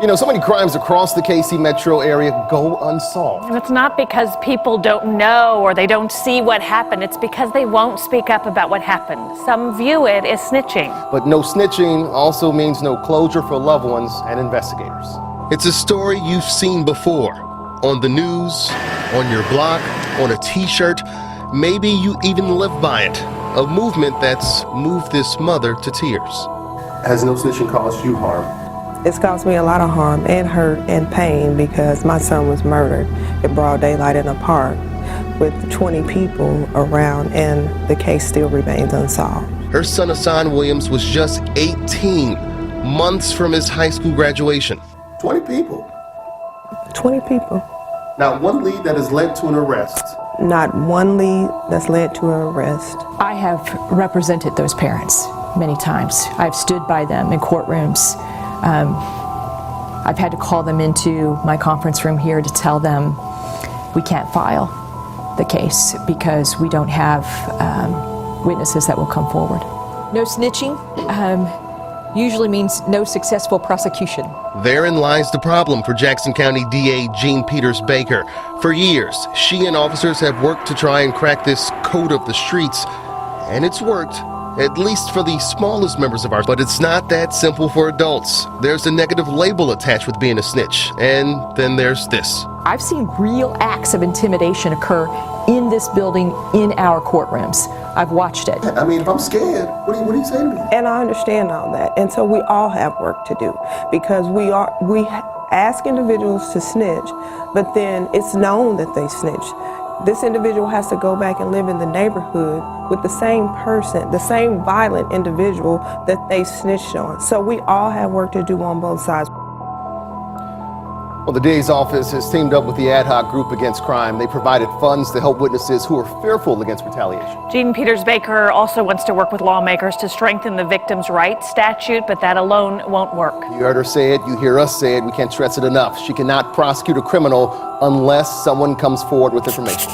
You know, so many crimes across the KC metro area go unsolved. And it's not because people don't know or they don't see what happened. It's because they won't speak up about what happened. Some view it as snitching. But no snitching also means no closure for loved ones and investigators. It's a story you've seen before. On the news, on your block, on a t-shirt. Maybe you even live by it. A movement that's moved this mother to tears. Has no snitching caused you harm? It's caused me a lot of harm and hurt and pain because my son was murdered in broad daylight in a park with 20 people around, and the case still remains unsolved. Her son Hassan Williams was just 18 months from his high school graduation. 20 people. 20 people. Not one lead that has led to an arrest. Not one lead that's led to an arrest. I have represented those parents many times. I've stood by them in courtrooms. I've had to call them into my conference room here to tell them we can't file the case because we don't have witnesses that will come forward. No snitching usually means no successful prosecution. Therein lies the problem for Jackson County DA Jean Peters Baker. For years, she and officers have worked to try and crack this code of the streets, and it's worked. At least for the smallest members of ours. But it's not that simple for adults. There's a negative label attached with being a snitch. And then there's this. I've seen real acts of intimidation occur in this building, in our courtrooms. I've watched it. I mean, if I'm scared, what are you saying to me? And I understand all that. And so we all have work to do because we ask individuals to snitch, but then it's known that they snitch. This individual has to go back and live in the neighborhood with the same person, the same violent individual that they snitched on. So we all have work to do on both sides. Well, the DA's office has teamed up with the ad hoc group against crime. They provided funds to help witnesses who are fearful against retaliation. Jean Peters Baker also wants to work with lawmakers to strengthen the victims' rights statute, but that alone won't work. You heard her say it, you hear us say it, we can't stress it enough. She cannot prosecute a criminal unless someone comes forward with information.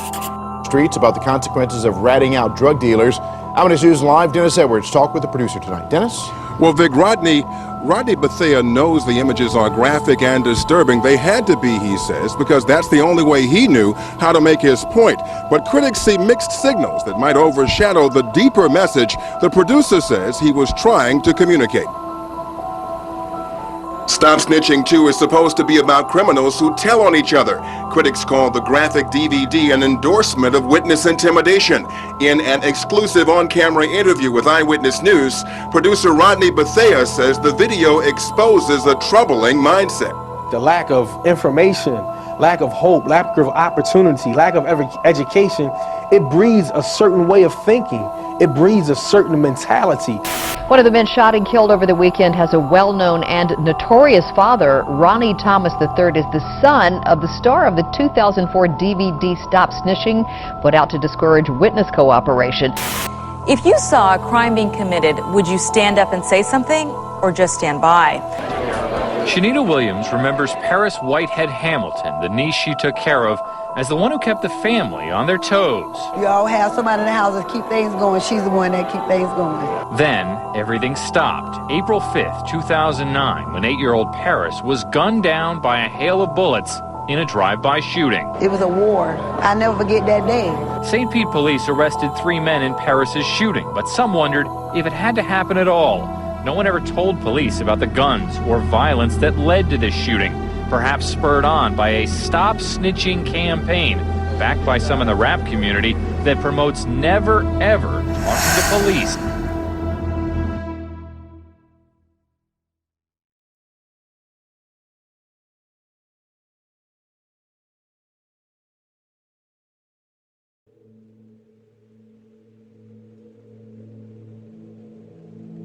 Streets about the consequences of ratting out drug dealers. Eyewitness News Live, Dennis Edwards talked with the producer tonight. Dennis? Well, Vic, Rodney Bethea knows the images are graphic and disturbing. They had to be, he says, because that's the only way he knew how to make his point. But critics see mixed signals that might overshadow the deeper message the producer says he was trying to communicate. Stop Snitching 2 is supposed to be about criminals who tell on each other. Critics call the graphic DVD an endorsement of witness intimidation. In an exclusive on-camera interview with Eyewitness News, producer Rodney Bethea says the video exposes a troubling mindset. The lack of information, lack of hope, lack of opportunity, lack of education, it breeds a certain way of thinking. It breeds a certain mentality. One of the men shot and killed over the weekend has a well-known and notorious father. Ronnie Thomas III is the son of the star of the 2004 DVD Stop Snitching, put out to discourage witness cooperation. If you saw a crime being committed, would you stand up and say something or just stand by? Shanita Williams remembers Paris Whitehead Hamilton, the niece she took care of, as the one who kept the family on their toes. You all have somebody in the house that keep things going. She's the one that keep things going. Then, everything stopped. April 5th, 2009, when 8-year-old Paris was gunned down by a hail of bullets in a drive-by shooting. It was a war. I never forget that day. St. Pete police arrested 3 men in Paris's shooting, but some wondered if it had to happen at all. No one ever told police about the guns or violence that led to this shooting, perhaps spurred on by a Stop Snitching campaign backed by some in the rap community that promotes never, ever talking to police.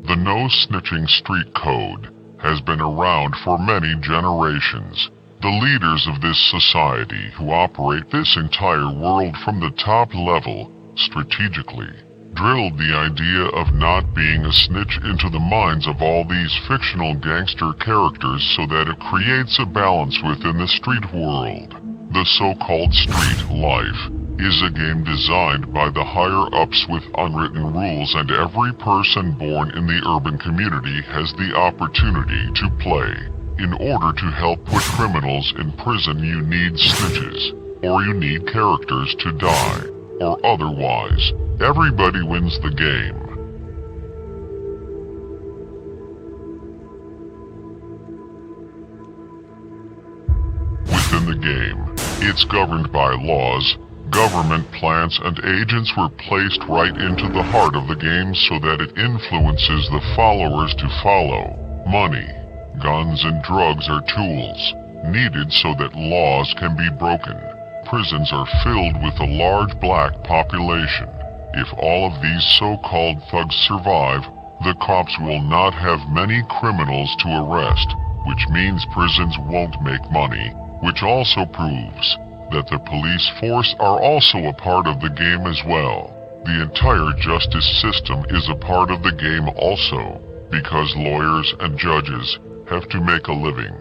The No Snitching Street Code has been around for many generations. The leaders of this society who operate this entire world from the top level strategically drilled the idea of not being a snitch into the minds of all these fictional gangster characters so that it creates a balance within the street world. The so-called street life is a game designed by the higher-ups with unwritten rules, and every person born in the urban community has the opportunity to play. In order to help put criminals in prison, you need snitches, or you need characters to die, or otherwise, everybody wins the game. Within the game, it's governed by laws. Government plants and agents were placed right into the heart of the game so that it influences the followers to follow. Money, guns, and drugs are tools needed so that laws can be broken. Prisons are filled with a large black population. If all of these so-called thugs survive, the cops will not have many criminals to arrest, which means prisons won't make money, which also proves that the police force are also a part of the game as well. The entire justice system is a part of the game also, because lawyers and judges have to make a living.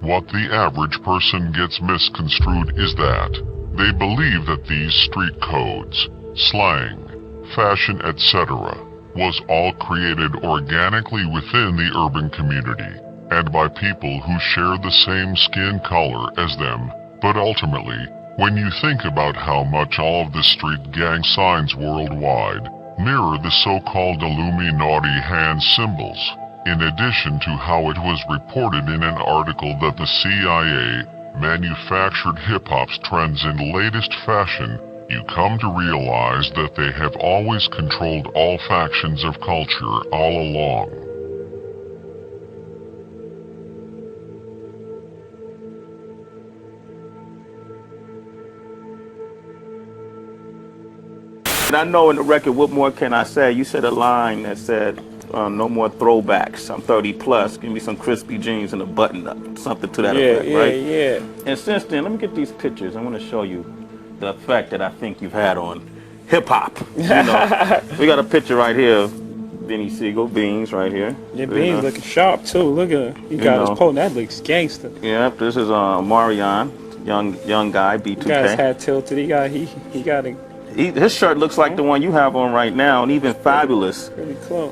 What the average person gets misconstrued is that they believe that these street codes, slang, fashion, etc. was all created organically within the urban community and by people who share the same skin color as them. But ultimately, when you think about how much all of the street gang signs worldwide mirror the so-called Illuminati hand symbols, in addition to how it was reported in an article that the CIA manufactured hip-hop's trends in latest fashion, you come to realize that they have always controlled all factions of culture all along. And I know in the record, what more can I say? You said a line that said, no more throwbacks. I'm 30 plus. Give me some crispy jeans and a button up. Something to that effect, right? Yeah. And since then, let me get these pictures. I want to show you the effect that I think you've had on hip hop. You know, we got a picture right here of Benny Siegel, Beans, right here. Yeah, Beans looking sharp too. Look at him. He got his pole. That looks gangster. Yeah, this is Marion, young guy, B2K. He got his hat tilted. He got a. His shirt looks like the one you have on right now, and even Fabulous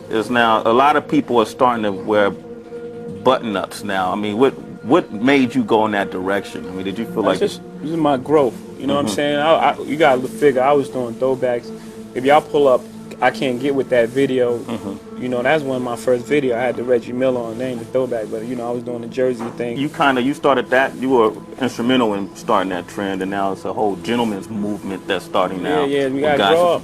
is now. A lot of people are starting to wear button-ups now. I mean, what made you go in that direction? I mean, did you feel like this is my growth? You know what I'm saying? You gotta figure I was doing throwbacks. If y'all pull up, I Can't Get With That video. You know, that's one of my first video. I had the Reggie Miller on, named the throwback, but you know, I was doing the Jersey thing. You started that. You were instrumental in starting that trend, and now it's a whole gentleman's movement that's starting now. Yeah, we gotta grow up.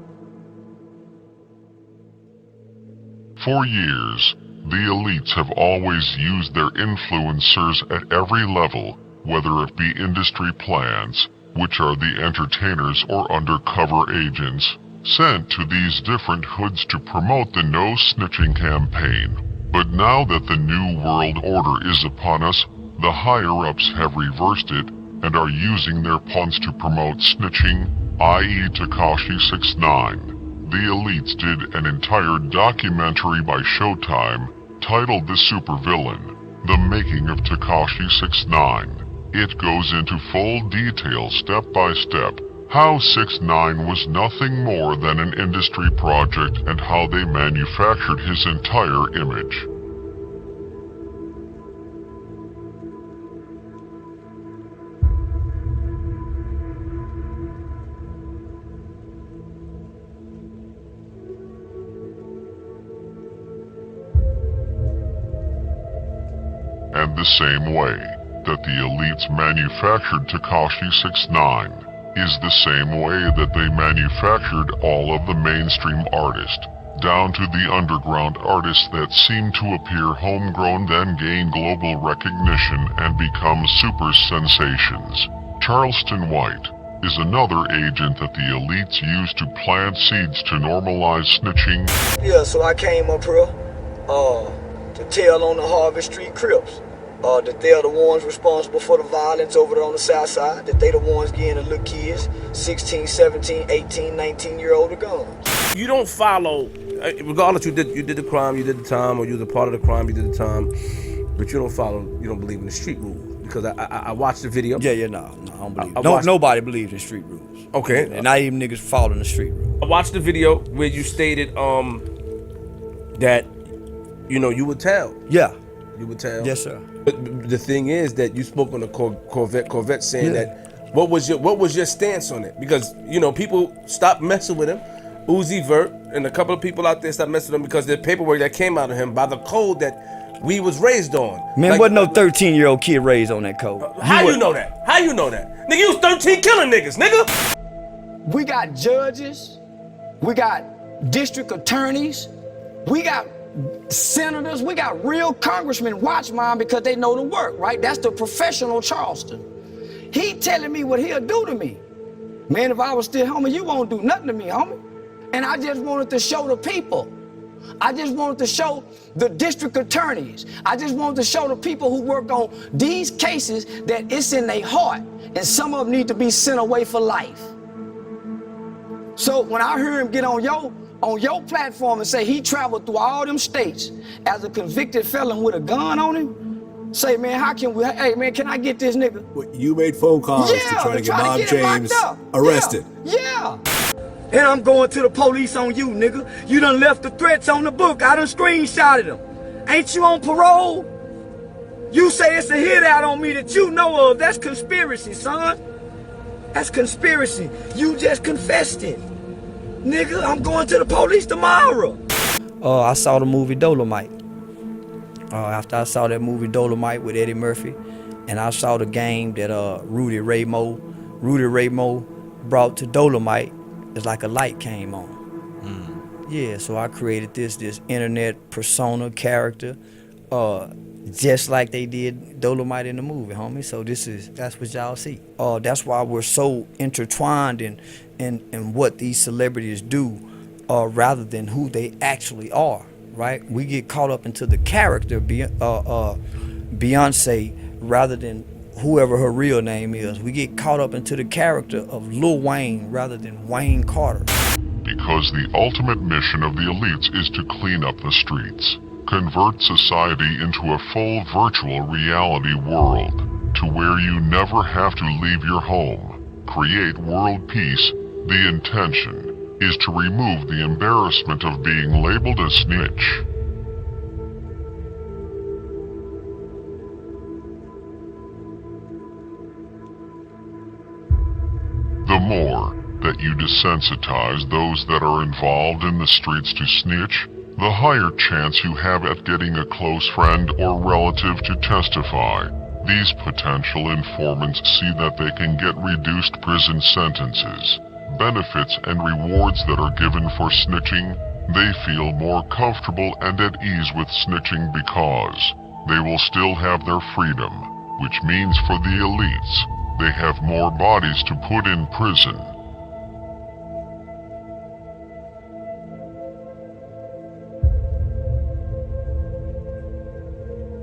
For years, the elites have always used their influencers at every level, whether it be industry plans, which are the entertainers or undercover agents, sent to these different hoods to promote the No Snitching campaign. But now that the New World Order is upon us, the higher-ups have reversed it and are using their punts to promote snitching, i.e. Tekashi 6ix9ine. The elites did an entire documentary by Showtime titled The Supervillain, The Making of Tekashi 6ix9ine. It goes into full detail, step by step, how 6ix9ine was nothing more than an industry project and how they manufactured his entire image. And the same way that the elites manufactured Tekashi 6ix9ine is the same way that they manufactured all of the mainstream artists, down to the underground artists that seem to appear homegrown then gain global recognition and become super sensations. Charleston White is another agent that the elites use to plant seeds to normalize snitching. Yeah, so I came up here to tell on the Harvard Street Crips. That they're the ones responsible for the violence over there on the south side, that they the ones getting the little kids, 16, 17, 18, 19-year-old guns. You don't follow regardless, you did the crime, you did the time, or you was a part of the crime, you did the time, but you don't believe in the street rules. Because I watched the video. Yeah, no, I don't believe. Nobody believes in street rules. Okay. And not even niggas following the street rules. I watched the video where you stated that you would tell. Yeah. You would tell. Yes, sir. But the thing is that you spoke on the Corvette saying that. What was your stance on it? Because people stopped messing with him. Uzi Vert and a couple of people out there stopped messing with him because the paperwork that came out of him by the code that we was raised on. Man, wasn't no 13-year-old kid raised on that code. How you know that? How you know that? Nigga, you was 13 killing niggas, nigga. We got judges, we got district attorneys, we got senators, we got real congressmen watch mine because they know the work, right? That's the professional Charleston. He telling me what he'll do to me. Man, if I was still homie, you won't do nothing to me, homie. And I just wanted to show the people. I just wanted to show the district attorneys. I just wanted to show the people who work on these cases that it's in their heart, and some of them need to be sent away for life. So when I heard him get on your platform and say he traveled through all them states as a convicted felon with a gun on him, say, man, hey man, can I get this nigga? You made phone calls to try to get Bob James arrested. Yeah. And I'm going to the police on you, nigga. You done left the threats on the book. I done screenshotted them. Ain't you on parole? You say it's a hit out on me that you know of. That's conspiracy, son. That's conspiracy. You just confessed it. Nigga, I'm going to the police tomorrow. I saw the movie Dolomite. After I saw that movie Dolomite with Eddie Murphy, and I saw the game that Rudy Ray Moore brought to Dolomite, it's like a light came on. Yeah, so I created this internet persona character, just like they did Dolomite in the movie, homie. So that's what y'all see. That's why we're so intertwined in what these celebrities do, rather than who they actually are, right? We get caught up into the character, Beyonce, rather than whoever her real name is. We get caught up into the character of Lil Wayne rather than Wayne Carter. Because the ultimate mission of the elites is to clean up the streets, convert society into a full virtual reality world, to where you never have to leave your home, create world peace. The intention is to remove the embarrassment of being labeled a snitch. The more that you desensitize those that are involved in the streets to snitch, the higher chance you have at getting a close friend or relative to testify. These potential informants see that they can get reduced prison sentences, benefits and rewards that are given for snitching. They feel more comfortable and at ease with snitching because they will still have their freedom, which means for the elites, they have more bodies to put in prison.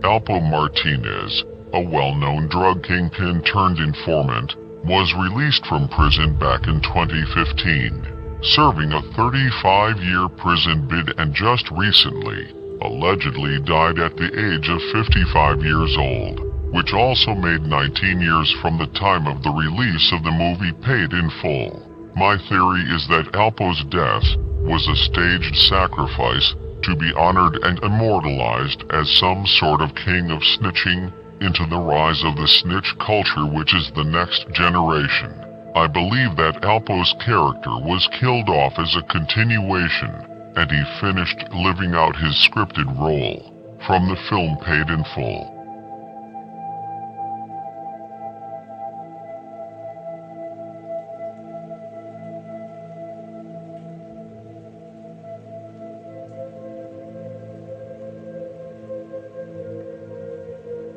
Alpo Martinez, a well-known drug kingpin turned informant, was released from prison back in 2015, serving a 35-year prison bid and just recently, allegedly died at the age of 55 years old, which also made 19 years from the time of the release of the movie Paid in Full. My theory is that Alpo's death was a staged sacrifice to be honored and immortalized as some sort of king of snitching into the rise of the snitch culture, which is the next generation. I believe that Alpo's character was killed off as a continuation, and he finished living out his scripted role from the film Paid in Full.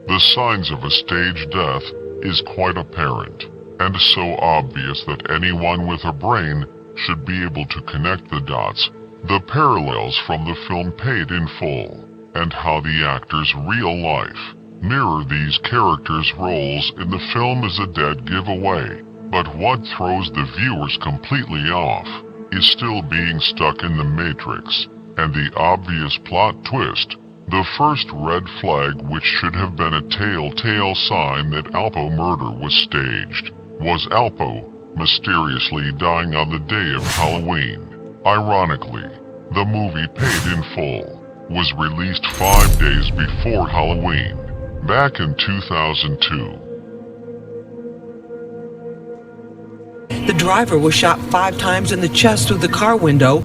The signs of a staged death is quite apparent, and so obvious that anyone with a brain should be able to connect the dots, the parallels from the film Paid in Full, and how the actors' real life mirror these characters' roles in the film is a dead giveaway. But what throws the viewers completely off is still being stuck in the Matrix. And the obvious plot twist, the first red flag, which should have been a telltale sign that Alpo murder was staged, was Alpo mysteriously dying on the day of Halloween. Ironically, the movie Paid in Full was released 5 days before Halloween, back in 2002. The driver was shot 5 times in the chest through the car window.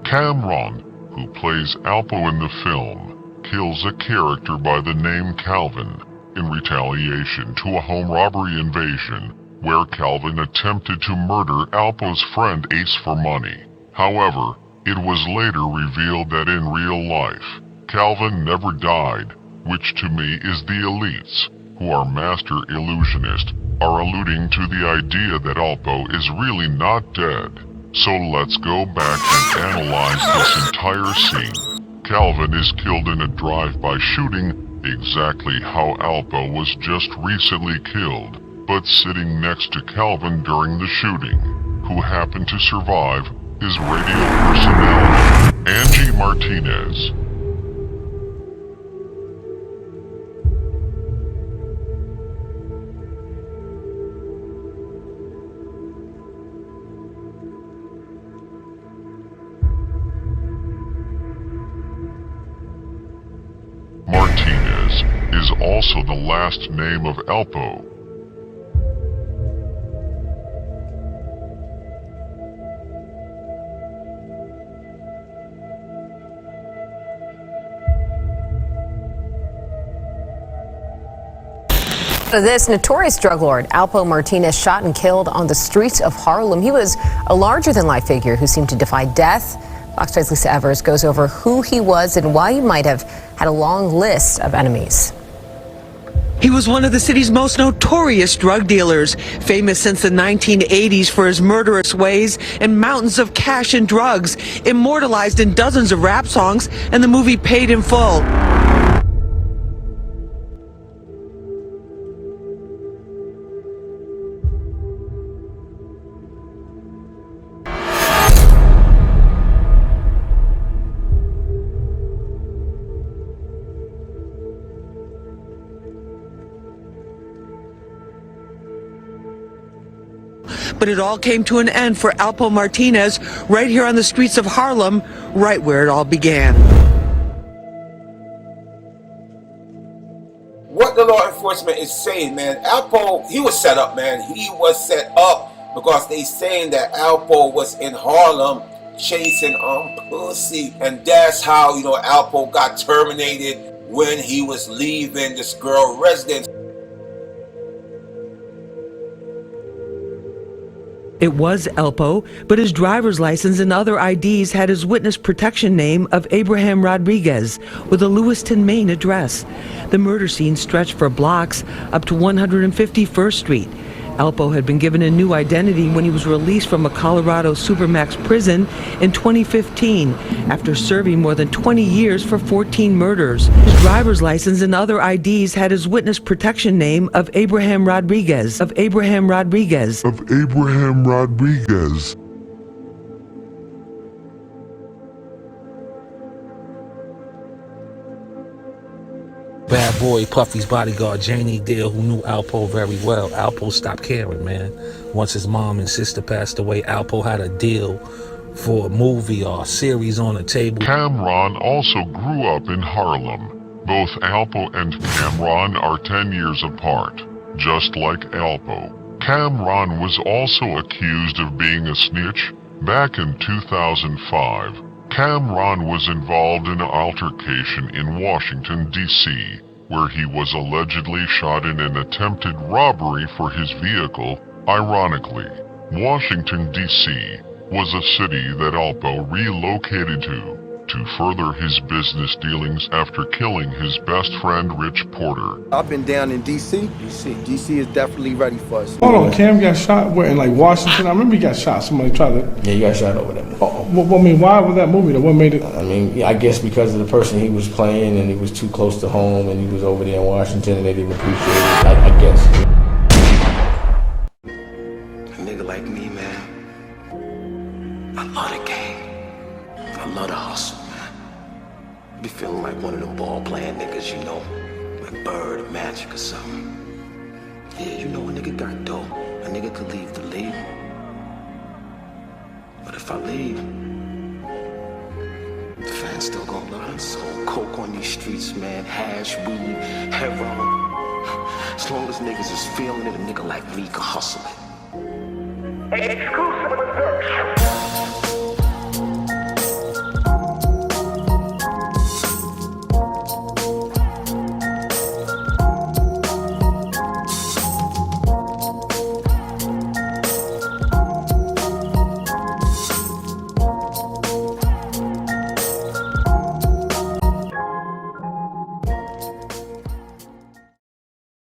Cameron, who plays Alpo in the film, kills a character by the name Calvin in retaliation to a home robbery invasion where Calvin attempted to murder Alpo's friend Ace for money. However, it was later revealed that in real life, Calvin never died, which to me is the elites, who are master illusionists, are alluding to the idea that Alpo is really not dead. So let's go back and analyze this entire scene. Calvin is killed in a drive-by shooting exactly how Alpo was just recently killed, but sitting next to Calvin during the shooting, who happened to survive, is radio personality Angie Martinez. Martinez is also the last name of Alpo. This notorious drug lord, Alpo Martinez, shot and killed on the streets of Harlem. He was a larger-than-life figure who seemed to defy death. Fox 5's Lisa Evers goes over who he was and why he might have had a long list of enemies. He was one of the city's most notorious drug dealers, famous since the 1980s for his murderous ways and mountains of cash and drugs, immortalized in dozens of rap songs and the movie Paid in Full. But it all came to an end for Alpo Martinez right here on the streets of Harlem, right where it all began. What the law enforcement is saying, man, Alpo, he was set up, man. He was set up because they saying that Alpo was in Harlem chasing pussy. And that's how, Alpo got terminated when he was leaving this girl residence. It was Alpo, but his driver's license and other IDs had his witness protection name of Abraham Rodriguez with a Lewiston, Maine address. The murder scene stretched for blocks up to 151st Street. Alpo had been given a new identity when he was released from a Colorado Supermax prison in 2015 after serving more than 20 years for 14 murders. His driver's license and other IDs had his witness protection name of Abraham Rodriguez. Bad boy Puffy's bodyguard Janie Deal, who knew Alpo very well. Alpo stopped caring, man. Once his mom and sister passed away, Alpo had a deal for a movie or a series on the table. Cameron also grew up in Harlem. Both Alpo and Cameron are 10 years apart, just like Alpo. Cameron was also accused of being a snitch back in 2005. Cameron was involved in an altercation in Washington, D.C., where he was allegedly shot in an attempted robbery for his vehicle. Ironically, Washington, D.C. was a city that Alpo relocated to to further his business dealings after killing his best friend Rich Porter. I've been down in D.C. DC is definitely ready for us. Hold on, Cam got shot where, in like Washington? I remember he got shot. Somebody tried to... Yeah, he got shot over there. Well, I mean, why was that movie? What made it... I mean, I guess because of the person he was playing and he was too close to home and he was over there in Washington and they didn't appreciate it, I guess. A nigga like me, man, I love the game. I love the hustle, man. Be feeling like one of them ball-playing niggas, you know, like Bird or Magic or something. Yeah, you know a nigga got dough. A nigga could leave the league. But if I leave, the fans still gonna love it. So coke on these streets, man, hash, weed, heroin. As long as niggas is feeling it, a nigga like me can hustle it. Exclusive